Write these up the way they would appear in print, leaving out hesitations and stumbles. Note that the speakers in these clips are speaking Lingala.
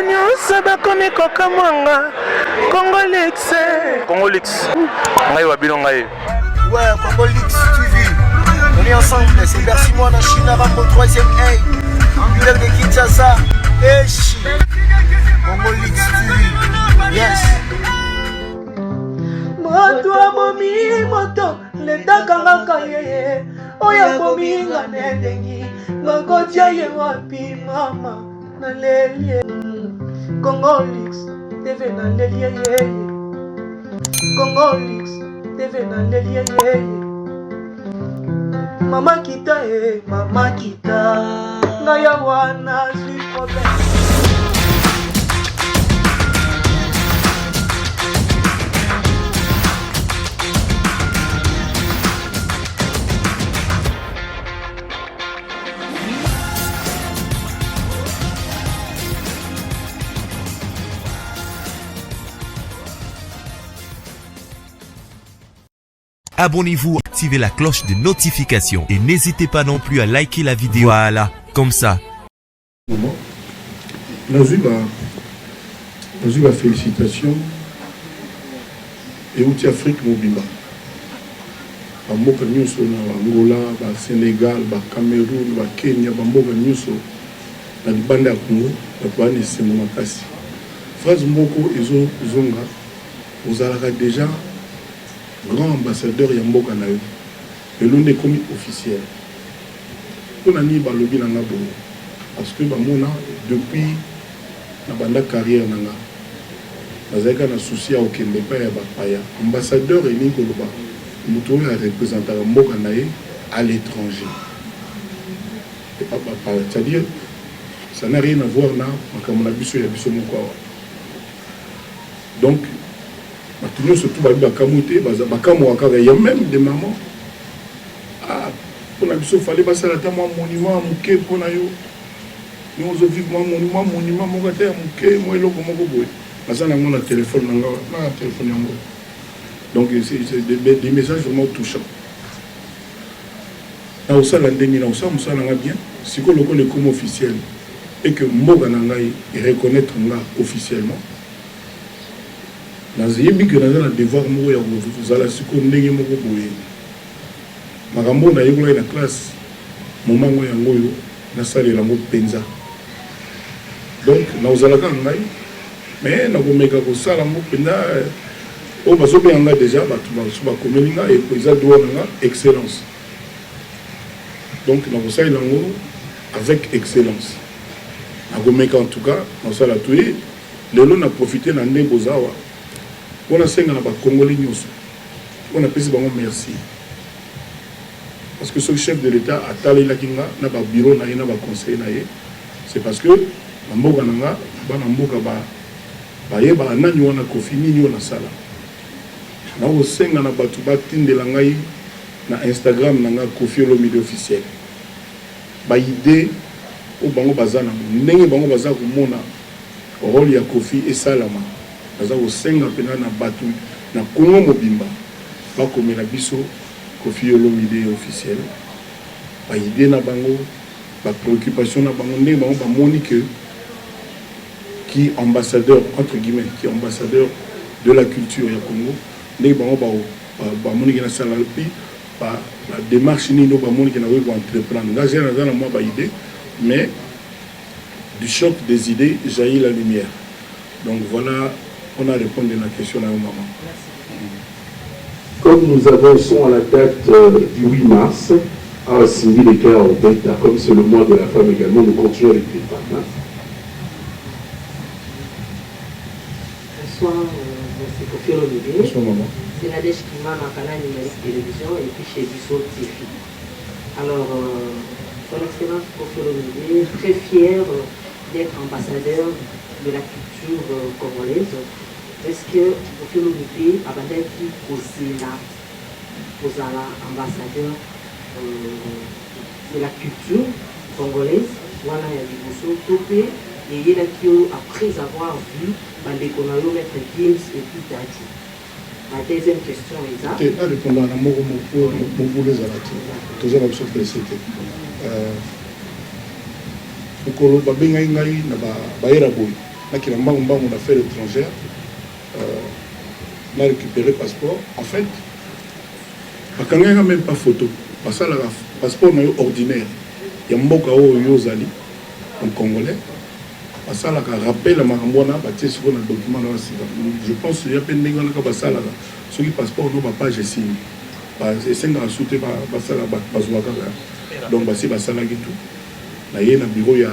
nyonso bakomi kokamwanga Congolix. Congolix. Ngai wabino ngai. Ouais, Congolix TV. On est ensemble, c'est Bercy moi dans Chine Rambo 3e A. Leader de Kinshasa. Eshi. Congolix TV. Yes. Moto amomi moto leta kangaka yeye. Oya bomi ngane dengi. Ngokotia ye wapi mama. Na lelie. Congolix TV na lelie yeye. Congolix TV na lelie yeye. Mama kita mama kita. Na ya wana zui problème. Abonnez-vous, activez la cloche de notification et n'hésitez pas non plus à liker la vidéo. Voilà, comme ça. Nazuba félicitations et outil Afrique Mobimba. Bamboka nyuso na Angola, ba Sénégal, ba Cameroun, ba Kenya, bamboka nyuso na libanda ya Congo, ba bana sengo makasi. Phrase moko ezo zonga, ozalaka déjà grand ambassadeur ya mboka na yo. Elonde komi officiel. Pona ni balobi na ngabo parce que bamona depuis na banda carrière nanga. Bazaka na souci ya okende pa ya bapaya. Ambassadeur eni koloba muto ya représenter mboka na ye à l'étranger. Et pas bapaya. C'est-à-dire ça n'a rien à voir na makamona biso ya biso moko. Donc tout surtout bakamoute bakamwaka il y a même des mamans ah pour la biso fallait passer la tama monument muke pour na yo nous on vivre monument mon gars muke moi eloko moko boy parce na ngona téléphone na téléphone yango donc c'est des messages vraiment touchants na osala ndenge na osala nga bien siko loko le comme officiel et que mboka na ngai reconnaître nga officiellement. Nazeyebi que nous avons un devoir moko ya kozala siko ndenge moko boye makambo na yekola na classe momango yango yo nasalela ngo penza donc na ozalaka ngai mais na komeka kosala ngo penza o bazobe yanga déjà batu bakomeli nga et peza droit na excellence donc na kosala ngo avec excellence na komeka en tout cas na sala tué lelo na profiter na ndenge bozawa. On a 5 ans à Congolais, on a payé merci. Parce que ce chef de l'État a talé la kinga, n'a pas bureau, n'a pas conseil, c'est parce que la mboka nanga, ba na mboka ba yeba nani wana kofi nini wana sala. Na o 5 ans na batu ba tinde la ngai na Instagram nanga Kofi Olomide officiel. Ba idée o bango bazana, ndenge bango baza ko mona rôle ya Kofi et Salama. Nous avons 5 ans na batu na Congo mobimba pas comme la biso Kofi Olomide officiel ba idée na bango ba préoccupation na bango ndé bango ba monique qui ambassadeur entre guillemets qui ambassadeur de la culture ya Congo ndé bango ba monique na sala pi ba la démarche ni no ba monique na ko entreprendre là j'ai dans moi ba idée mais du choc des idées jaillit la lumière. Donc voilà. On a répondu à la question à un moment. Comme nous avançons à la date du 8 mars, à Cindy les Cœurs en Delta, comme c'est le mois de la femme également, nous continuons avec les femmes. Bonsoir, c'est Kofi Olomide. Bonsoir, maman. C'est la Dèche qui m'a canal numérique télévision et puis chez Bissot TV. Alors, son excellence Kofi Olomide, très fier d'être ambassadeur de la culture congolaise. Est-ce que Kofi Olomide a battu aux ambassadeurs de la culture congolaise, voilà il y a des choses topées et il y a qui après avoir vu Bandekonayo mettre Gims et puis Dadju. La deuxième question est ça. Tu as répondu à la mot pour les arrêter. Tu as l'option de féliciter. Ukolo babenga ngai na ba era boy qui n'a pas affaires étrangères, on a récupéré le passeport. En fait, quand on n'a même pas photo, parce que le passeport est ordinaire. Il y a un peu de gens en Congolais. Parce que rappel à Marambona, sur le document. Je pense qu'il y a plein de gens qui ont sur le passeport, on n'a pas de signe. C'est un soutien par donc c'est ça là tout. Il y a un bureau, il y a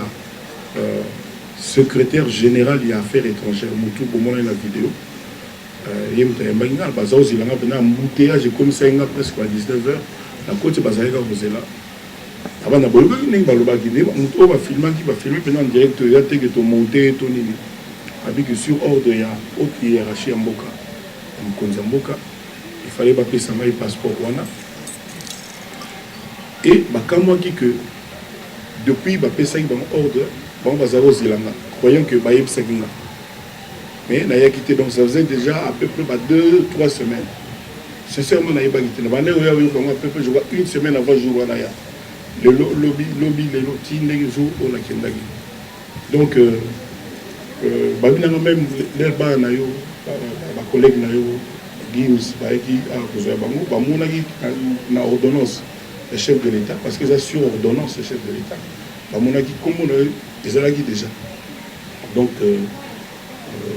secrétaire général il y a affaires étrangères Moutou pour moi la vidéo. Il y a un bazar il y a un embouteillage comme ça presque à 19h. La côte bazar vous là. Avant la bolga il n'y a pas de Moutou va filmer qui va filmer pendant direct il y a que ton monter ton nini. Avec sur ordre il y a autre hiérarchie en Mboka. En Mboka. Il fallait pas payer ça mais passeport wana. Et quand moi qui que depuis bah payer ça dans ordre bon bazar zilanga croyant que baïb segna. Mais n'a quitté donc ça faisait déjà à peu près 2-3 semaines. Sincèrement n'a pas quitté. Bah là où à peu près je vois une semaine avant jour wana ya. Le lobby les lotis les jours au la kendagi. Donc bah même les bas na yo ma collègue na yo Gims qui a besoin bango ba monaki na ordonnance le chef de l'État parce que ça sur ordonnance le chef de l'État ba monaki comme on les a déjà donc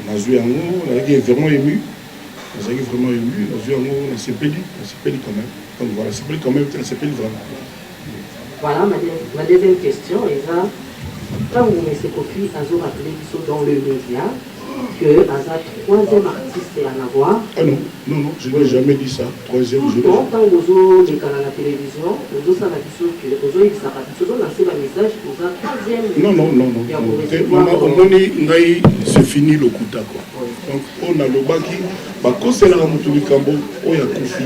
Nazui Ango on est vraiment ému Nazui Ango on s'est pédi quand même donc voilà c'est pédi quand même on s'est pédi vraiment. Voilà ma deuxième question est ça quand vous M. Kofi a rappelé dans le média que Aza troisième artiste à en avoir. Ah non, je n'ai jamais dit ça. Troisième, je l'ai dit. Quand vous êtes à la télévision, vous êtes lancé le message pour Aza troisième. Non. C'est fini le Kouta. Donc, on a le baki. Quand c'est la Moutouli Kambo, on a Kofi,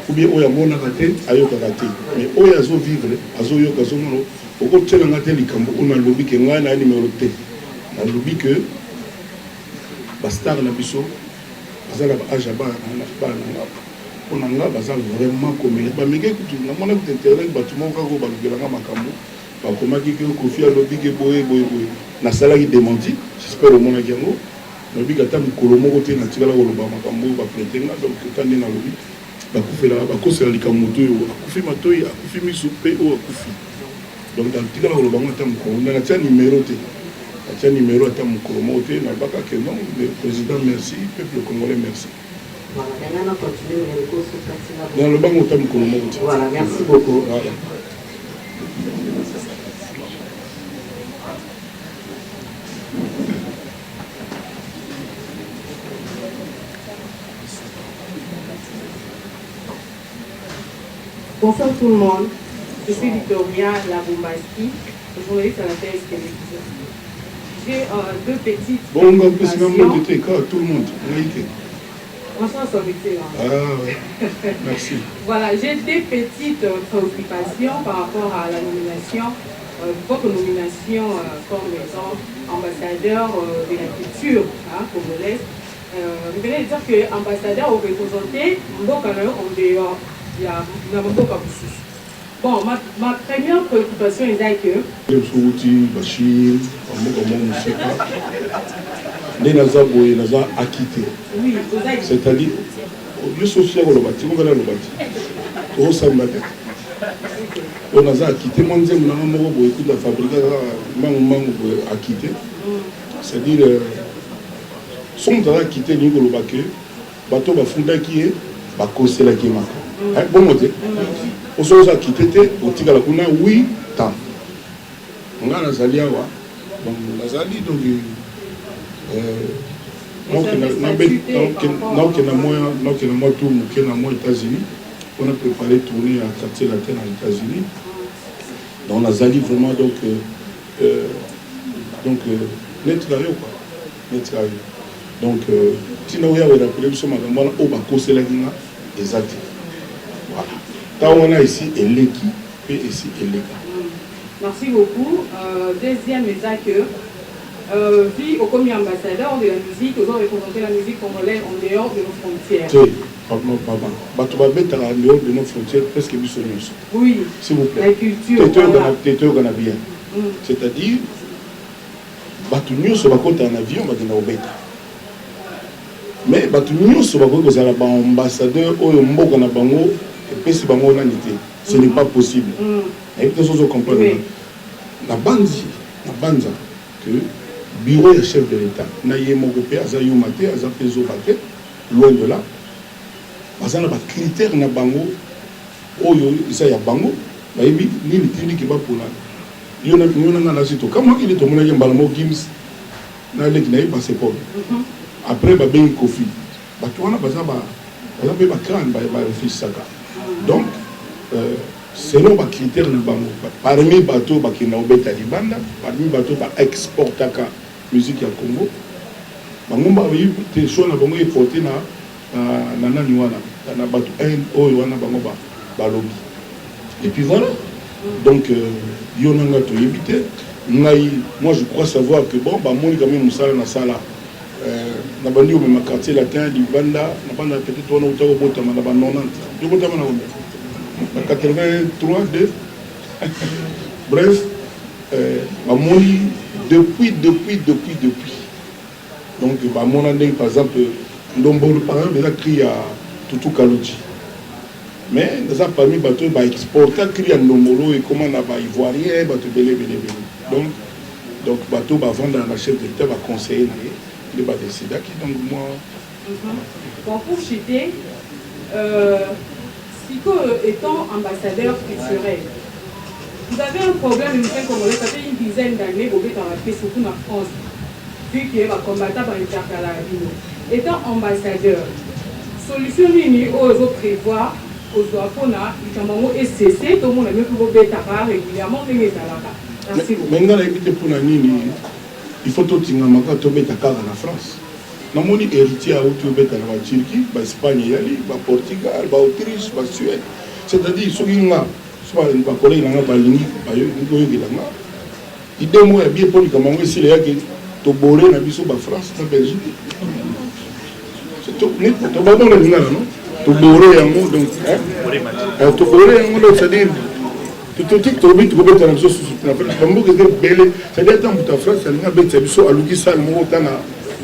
ou bien on a mon araté, ayo karaté. Mais on a zo vivre, azo yo kazomono. Au côté de la Kambo, on a le lobby qui est un numéro T. On a le lobby que. Bastar na biso bazala ba ajaba na on nga bazala vraiment comme ba mege kutu na mona ku internet batumo ka ko ba lobelanga makambo ba komaki ke Kofi alobi ke boye na sala ki démenti j'espère au mona kiango lobi kata mukolo moko te na tikala ko loba makambo ba pretenga donc tande na lobi ba kufela ba kosela likamoto yo akufi matoyi akufi misu pe o akufi donc dans tikala ko loba ngata mukolo na tia numéro te. Il y a un numéro à mon colomoté, le président merci, le peuple congolais merci. Voilà, maintenant continuer le cours sur dans le banc au thème colomoté. Voilà, merci beaucoup. Voilà. Bonsoir tout le monde, je suis Victoria Labombaski, journaliste à la télévision. J'ai deux petites préoccupations. Tout le monde. Franchement, c'est excellent. Ah oui. Merci. Voilà, j'ai des petites préoccupations par rapport à la nomination, votre nomination comme étant ambassadeur de la culture congolaise. Vous venez de dire que ambassadeur vous représentez Mboka en dehors de la Mboka. Bon, ma première préoccupation est que... Bachir, acquitté. Oui, c'est-à-dire, le social, on a acquitté, moi je suis la fabrique, acquitté. C'est-à-dire, son temps acquitté, nous avons acquitté, bateau va fonder qui est, va causer la qui est. Bon, on s'est acquitté, on tire la kuna, oui, tant. On a la Zalia, donc la Zali, donc. Donc, États-Unis, on a préparé tourner à quartier latin aux États-Unis. Donc, on a Zali vraiment, net travail quoi. Net travail. Donc, si nous avons rappelé que nous sommes au Bako, c'est la Guinée, exact. Voilà. Là, on a ici Eleki et ici Eleka. Merci beaucoup. Deuxième état que. Vie au commis ambassadeur de la musique, nous avons représenté la musique congolaise en dehors de nos frontières. Oui, pardon. Tu vas mettre en dehors de nos frontières presque bisonneuse. Oui, s'il vous plaît. La culture. C'est-à-dire, bato nyonso bakota en avion bakenda kobeta mais bato nyonso bakoki kozala baambassadeur oyo mboka na bango epesi bango nani te ce n'est pas possible nayebi te sozo comprendre na banza que bureau ya chef de l'état na ye moko mpe aza yuma te aza mpe zoba te loin de là baza na bacritère na bango oyo eza ya bango bayebi nini tindiki bapona yo nanga na sito kama ile tomonaki mbala mo gims na leki na ye passeport après babengi kofi bato wana baza mpe bacrane barefisaka donc selon bacritère na bango parmi bato bakenda kobeta libanda parmi bato baexportaka musique ya Congo bango bayebi te so na bango eporte na nani wana na bato oyo wana bango balobi et puis voilà donc yo nanga toyebi te ngai moi je crois savoir que bon bamoni quand même mosala na sala na bandi omema quartier latin libanda na banda peut-être wana utaka obotama na ba 90 yobotama na omema na 83 2 bref bamoni depuis donc bamona ndenge par exemple ndombolo par exemple eza cri ya Tutu Kaloti mais eza parmi bato baexporta cri ya ndombolo ekoma na baivoirien bato ebele donc bato bavanda na chef de l'État baconseiller na ye nde badecidaki donc moi bon pour chuter Siko étant ambassadeur culturel, vous avez un problème de musique congolaise, ça fait une dizaine d'années, vous êtes en fait surtout en France, vu qu'il y a un combattant dans le Tchakalabino. Étant ambassadeur, solution nini aux autres prévoir, aux Ouapona, il y a SCC, tout le monde a mieux que vous êtes régulièrement, mais merci beaucoup. Maintenant, il faut tout le monde en France. namoni héritier auti obeta na Turquie, Espagne yali, Portugal, Autriche, Suède. C'est-à-dire soki nga soit ba collègue nga balingi bayo ngo yengela nga. Idée mo ya bien poli kama ngo sile yake to boré na biso ba France na Belgique. C'est tout net to ba bon na non. To boré yango donc to boré yango c'est-à-dire tout to bit ko beta na biso na France. Bambo ke belle, c'est-à-dire tant pour ta France, nga beta biso aluki sal mo tana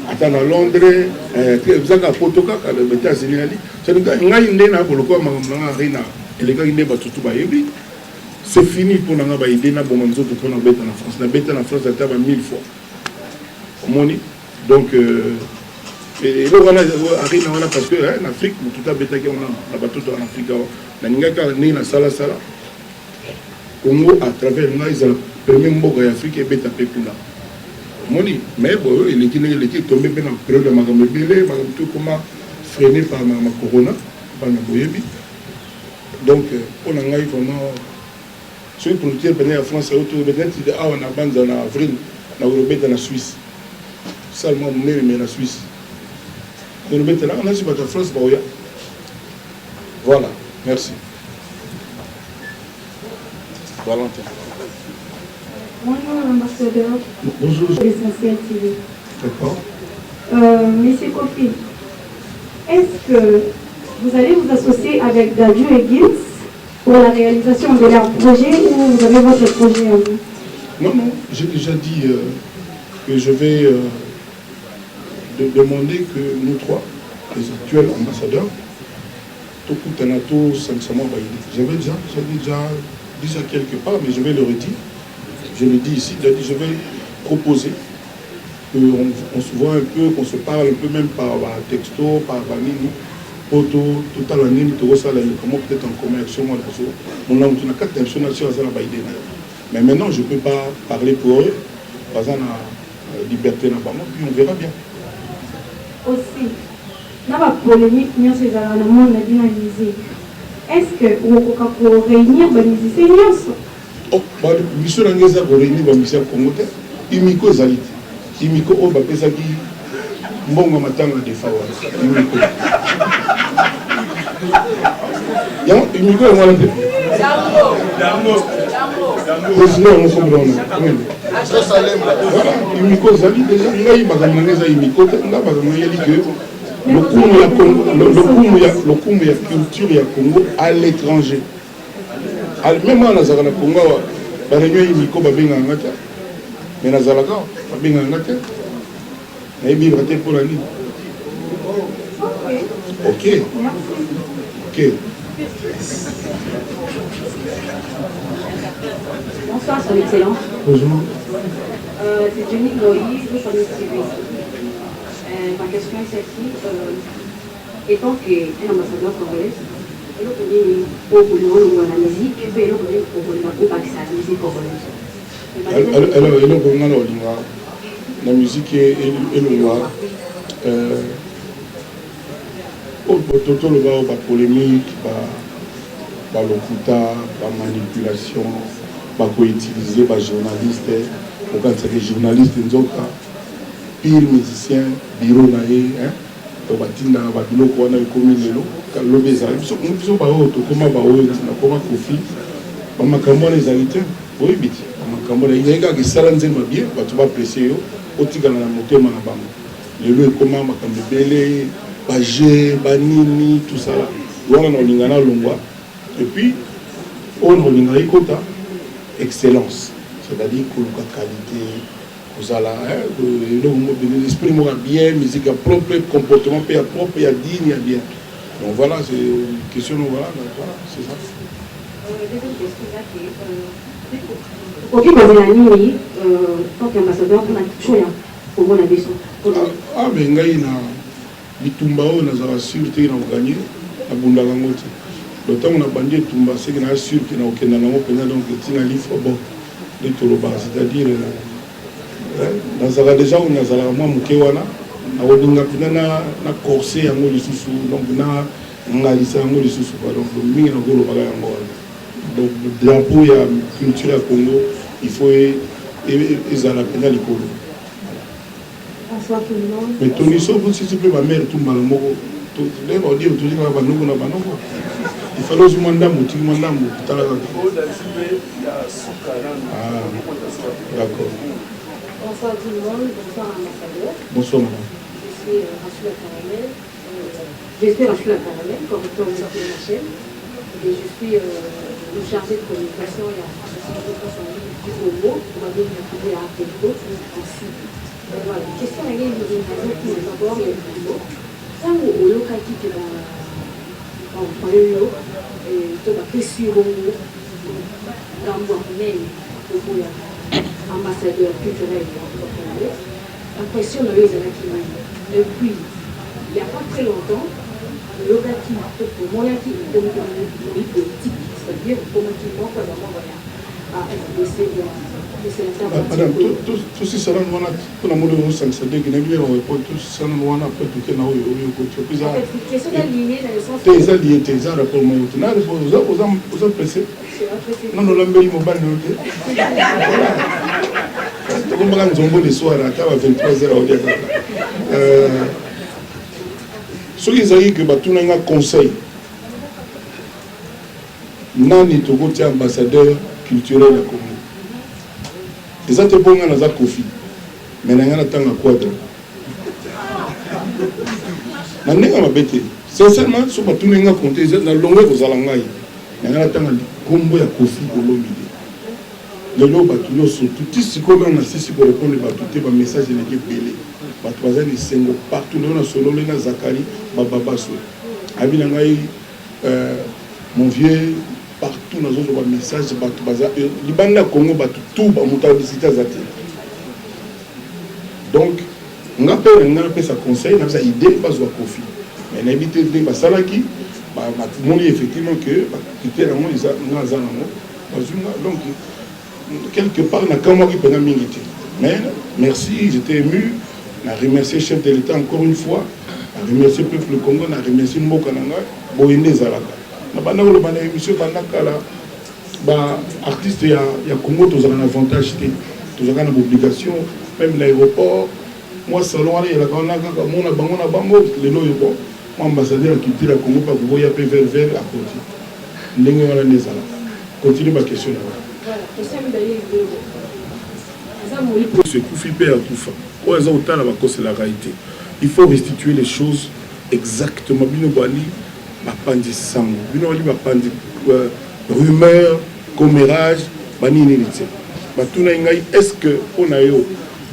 à Londres, vous avez un potoka aux États-Unis. C'est fini pour nous aider à en France. Nous avons en France à 1000 fois. Donc, parce que en Afrique, tout a bêta on a bateau en Afrique. On a sala sala. Congo à travers nous, ils ont le premier mot en Afrique et bêta pekula. Moni, mais bon, il est tombé dans la période de Magamébélé, comment freiné par ma corona, par ma boyebi. Donc, on a vraiment. Ceux qui produisent en France, peut-être on a bande en avril, on a dans la Suisse. Seulement, on est dans la Suisse. On a là, on a sur la France, voilà, merci. Valentin. Bonjour l'ambassadeur. Bonjour. L'Essentiel TV. D'accord. Monsieur Kofi, est-ce que vous allez vous associer avec Dadju et Gims pour la réalisation de leur projet ou vous avez votre projet à vous? Non, j'ai déjà dit que je vais demander que nous trois, les actuels ambassadeurs, j'avais déjà dit ça quelque part, mais je vais le redire. Je le dis ici, je vais proposer qu'on se voit un peu, qu'on se parle un peu même par texto, par nini, photo, tout à l'année, comment peut-être en commun avec moi. On a une carte d'information à la Baïdé. Mais maintenant, je ne peux pas parler pour eux, pas en liberté, puis on verra bien. Aussi, dans la polémique, nous sommes dans le monde de la musique. Est-ce que vous pouvez réunir les musiciens? Oh, biso na ngeza ko réunir ba musiciens congolais imiko zalite imiko o ba pesa ki mbongo matanga de fawa imiko ya imiko ya mwana de dango on comprend ça salem imiko zali déjà ngai ba ngeza imiko nga ba ngeli que le coup ya culture ya Congo à l'étranger. Même en Nazarana Congo, la réunion est Miko Babenga Ngata. mais nazalaka babenganga te nayebibra te mpo na nini. Ok. Bonsoir, son excellence. Bonjour. C'est Jenny Loïs de Famille TV. Ma question est celle-ci. Étant qu'un ambassadeur congolais, elle a connu au la musique, et puis elle a connu au Pakistan, la musique congolaise. Elle a la musique et le noir. Toto le ba polémique, ba lokuta, ba manipulation, ba co-utiliser ba journaliste, pour quand c'est des journalistes nzoka, pire musicien, bureau naé, hein, to batinda ba biloko wana ekomi lelo, kalobe za, biso ba oto koma ba oyo na koma kofi, ba makambo na ezalité, oui biti, ba makambo na yenga ki sala nzema bien, ba tu ba apprécier yo, otikana na motema na bango. Lelo ekoma makambo belé Bagé, Banini, tout ça là. On a l'ingana longwa. Et puis, on a l'ingana excellence. C'est-à-dire que la qualité, l'esprit m'a bien, musique propre, comportement propre, il y a digne, il y a bien. Donc voilà, c'est une question, voilà, c'est ça. Deuxième question, ok, parce que la nuit, tant qu'ambassadeur, on a toujours pour moi la leçon. Ah, mais il y a bitumba oyo nazala sûr te na oganye abundaka ngo te lotango na bandi etumba seke na sûr ke na okenda nango mpenza donc etina livre bon nde tolobaka c'est-à-dire nazala déjà oyo nazalaka mwa moke wana nakolinga mpena na corse yango lisusu donc na ngalisa yango lisusu donc mingi nakolobaka yango wana donc drapeau ya culture ya Congo il faut ezala mpena likolo. Mais Tony Sobo, si tu peux, ma mère, tout le monde, il fallait aussi mandam, tu mandam, d'accord. Bonsoir tout le monde, bonsoir ambassadeur. Bonsoir madame. Je suis Rachula Caramel, correcteur de la chaîne. Et je suis le chargé de communication et la transmission du Congo. On va venir trouver à Artéco, ainsi. Voilà, la question est une raison qui est d'abord le boulot. Ça, au local qui est en Palo, et tout à fait sur dans moi-même, ambassadeur culturel congolais, l'impression de les années. Et puis, il n'y a pas très longtemps, le local qui pour moi, qui est politique, c'est-à-dire pour moi, qui manque vraiment à FDC. Madame, tout ce salon on a pour la mode de Sansade qui n'a bien report tout ce salon on a après tout qu'il y a au côté plus à tes alliés tes arts pour moi tu n'as aux appréciés non non l'embelli mon ban comme on zombo le soir à 23h au diable ceux qui ont que tout n'a un conseil nani to côté ambassadeur culturel à Congo. Les autres bons ont un Kofi, mais ils ont un quadre. Ils ont un bête. Sincèrement, si vous avez un compte, ils ont un longueur aux alangaïs. Ils ont un combo à Kofi au long milieu. Le lot batulo surtout, tout ce qu'on a ici pour répondre à message de l'équipe belé. Batuaza ni sengo partout, on a solo, on a Zakari, Bababasso. Abilangaï, mon vieux. Partout dans les messages, les bandes Congo, tout le donc, on appelle ça conseil, on a ça idée, pas de profit. Mais on a évité de faire ça qui, effectivement que, donc, quelque part, on a quand même milité. Mais merci, j'étais ému, on a remercié le chef de l'État encore une fois, on a remercié le peuple Congo, on a remercié Mbokananga, Boyende Zalaka. Monsieur Banakala, artiste, il y a Congo, tu as un avantage, tu as une obligation, même l'aéroport. Moi, salon, il y a la grande les lois, moi, ambassadeur qui tire la Congo, pas vous voyez vers à côté. Continue ma question. Voilà, question de ce Koufi à Koufa. C'est la réalité. Il faut restituer les choses exactement. Bapandi sango bino wali bapandi rumeur commérage bani inélité batuna ngai est-ce que on a yo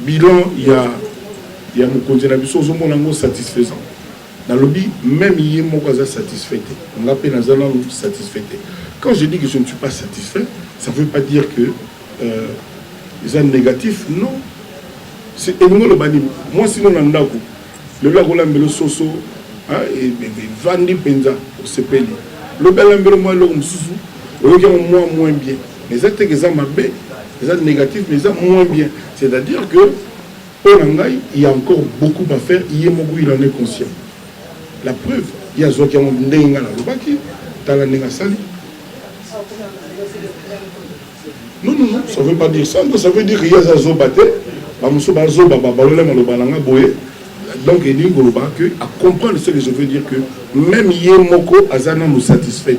bilan il y a mon conseil na biso zo mona ngo satisfaisant dans le lobby même yé moko za satisfait on appelle na zana satisfait. Quand je dis que je ne suis pas satisfait, ça veut pas dire que c'est négatif, non. C'est énorme le bani. Moi sinon nandako le la gola mbelo soso hein et vandi penza au CPL. Le bel mbelo moi le msusu au moins bien. Mais ça c'est que ça m'a bé, ça négatif mais ça moins bien. C'est-à-dire que pour Nangai, il y a encore beaucoup à faire, il en est conscient. La preuve, il y a Zoki Ndenga la Lubaki, Talanenga Sali. Non, ça ne veut pas dire ça. Ça veut dire qu'il y a Zazo Bate, donc il dit à comprendre ce que je veux dire que même Yemoko Azana nous satisfait.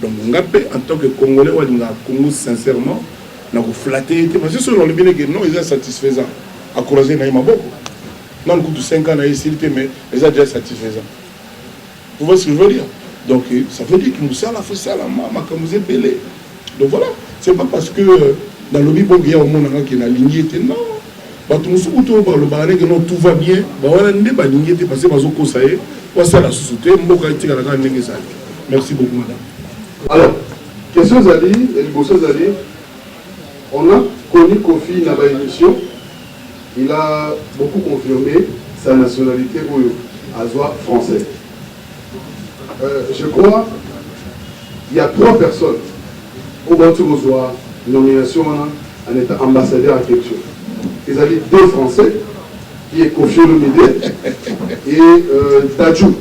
Donc on en tant que Congolais, on a Congo sincèrement, on a flatté, parce que ce sont les bien que non, ils sont satisfaisants. À Kourazer Naïma beaucoup. Non, le coup de 5 ans, mais ils sont déjà satisfaisants. Vous voyez ce que je veux dire? Donc ça veut dire que nous sommes à la maman, comme vous êtes belé. Donc voilà, c'est pas parce que dans le Bible, il y a un monde qui est aligné, non. Tout va bien, merci beaucoup madame. Alors, question Zali, et Zali, on a connu Kofi dans l'émission, il a beaucoup confirmé sa nationalité Azoa français. Je crois il y a 3 personnes au Bantumozoa, nomination en étant ambassadeur à quelque chose. Ils avaient 2 Français, qui est Kofi Olomide et Tadjou,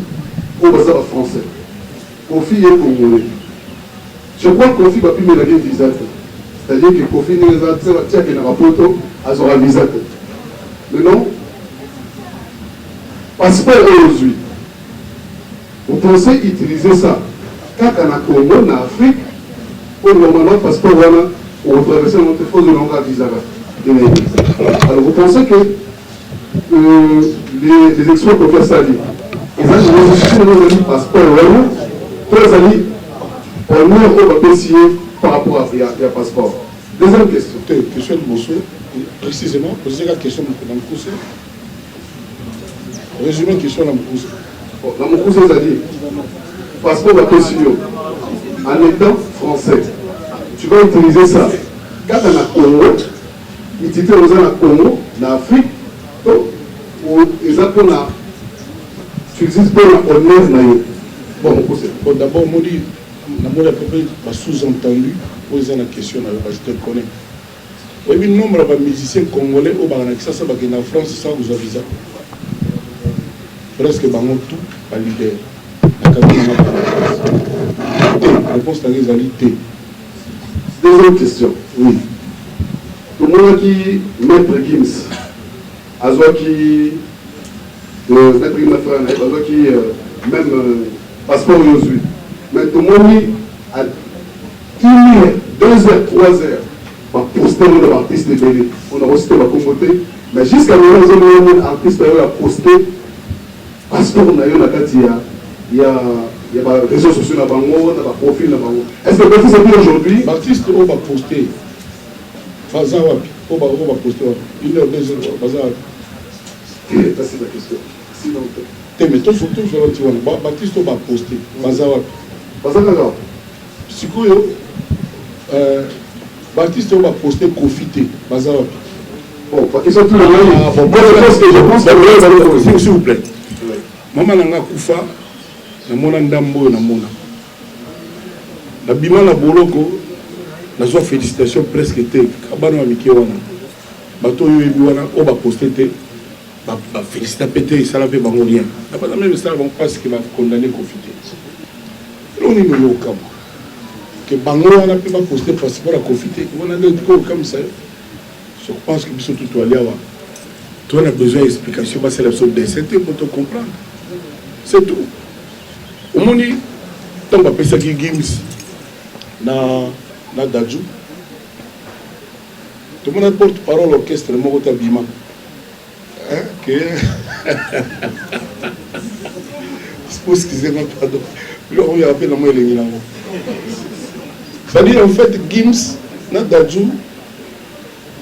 au bazar français. Kofi est congolais. Je crois que Kofi va plus mélanger visa. C'est-à-dire que Kofi n'est pas très bien rapport à son visa. Maintenant, passeport aujourd'hui. Vous pensez utiliser ça quand on a Congo, en Afrique, pour normalement passeport pour traverser notre force de langue à visa. Alors vous pensez que les experts peuvent faire ça, ils ont un passeport pour les amis, on va payer par rapport à passeport. Deuxième question. Question de monsieur, précisément, posez la question dans le cours. Résumé question dans le cours. Dans mon cours, c'est-à-dire, passeport va payer en étant français. Tu vas utiliser ça. Quand on a Congo, utilité aux gens Congo, en Afrique, tu utilises pour la honneur. Bon, d'abord, on dit, sous-entendu, poser la question, je te connais. Oui, mais le nombre de musiciens congolais au Baranakisa, ça va en France, ça vous a visa. Presque tout à l'idée. La réponse à la réalité. Deuxième question, oui. Tout le monde qui maître Gims, Azoa qui maître Gims, Azoa qui même passeport aujourd'hui. Mais tout le monde à 1 heure, 2 heures, 3 heures, va poster le artiste de Béni. On a reçu la communauté, mais jusqu'à maintenant, on a artiste qui a posté passeport il y a des réseaux sociaux, des profils. Est-ce que Béni c'est aujourd'hui? L'artiste on va poster. Fazawapi, on va poster 1 heure, 2 heures, Fazawapi. Ça c'est la question. Sinon, mais ton photo, je vais dire, Baptiste va poster. Fazawapi. Fazawapi. Sikoyo, Baptiste va poster Kofité. Fazawapi. Bon, parce qu'ils sont tous les deux. Je pense que s'il vous plaît. Maman Nanga Koufa, Namona Ndambo, Namona. La Bimana Boloko, la joie félicitations presque été. Kabano Amiki Wana. Bato Yobiwana, on va poster. Féliciter pété, ça n'avait pas rien. La même ça va pas ce qui va condamner Kofité. On est au camp. Que Bango on a pu pas poster passeport à Kofité. On a des cours comme ça. Je pense que bisous tout aller avoir. Toi on a besoin d'explications, c'est la sorte de c'était pour te comprendre. C'est tout. Au moins tant qu'on appelle ça qui games na Dadjou. Tout le monde porte parole l'orchestre Mogota Bima. Que excusez-moi pardon. Là on y appelle la moelle les c'est-à-dire en fait Gims na Dadjou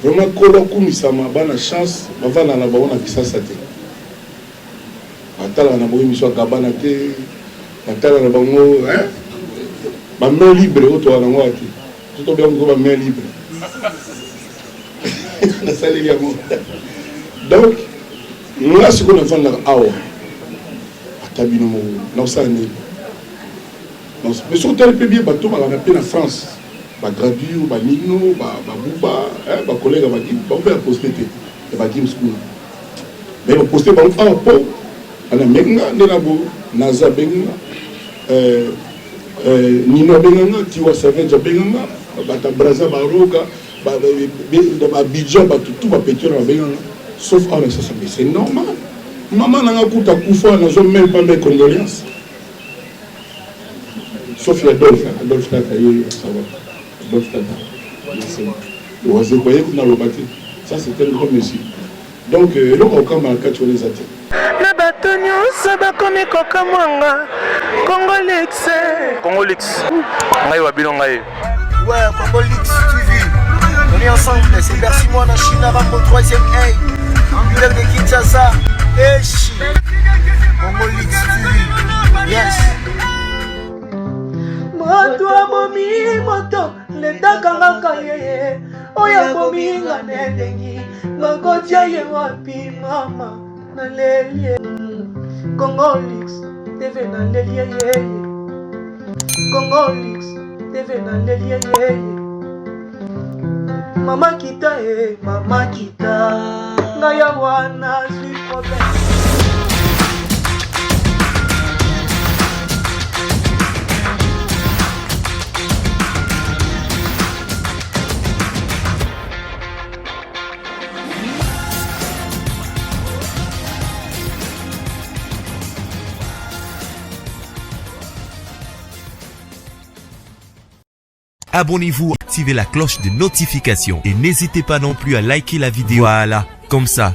vraiment kolo kumisama bana chance bavanda na bango na kisasa te batala na bango émission kabana te batala na bango ba main libre oto wana ngo ati tout bien ngo ba main libre na saleli yango donc moi ce qu'on a fait là awa atabino mo na osala nini donc mais sur tel bien bato ba na pe na France ba gradure ba nino ba buba ba collègue ba dit ba faire poster te ba game school mais ba poster ba fa po ana menga ndena bo naza benga nino benga tiwa savage benga ba ta braza ba roga ba Abidjan ba tout ba pétir ba benga sauf avec ça c'est normal maman n'a pas kufa n'a même pas mes condoléances sauf Adolphe Tata ça va Adolphe Tata ça c'est un grand monsieur donc là on comme à 4 les athées na bato nyonso bakomi kokamwanga Congolix ngai wabino ngai ouais Congolix TV on est ensemble c'est Bercy moi na Chine Rambo 3e A leader de Kinshasa Eshi Congolix TV yes moto abomi moto letakangaka yeye oyo abominga nendengi makotia ye wapi mama nalelie Congolix TV nalelie yeye Congolix TV nalelie yeye mama kita mama kita ngaya wana zwi problème. Abonnez-vous, activez la cloche de notification et n'hésitez pas non plus à liker la vidéo. Voilà, comme ça,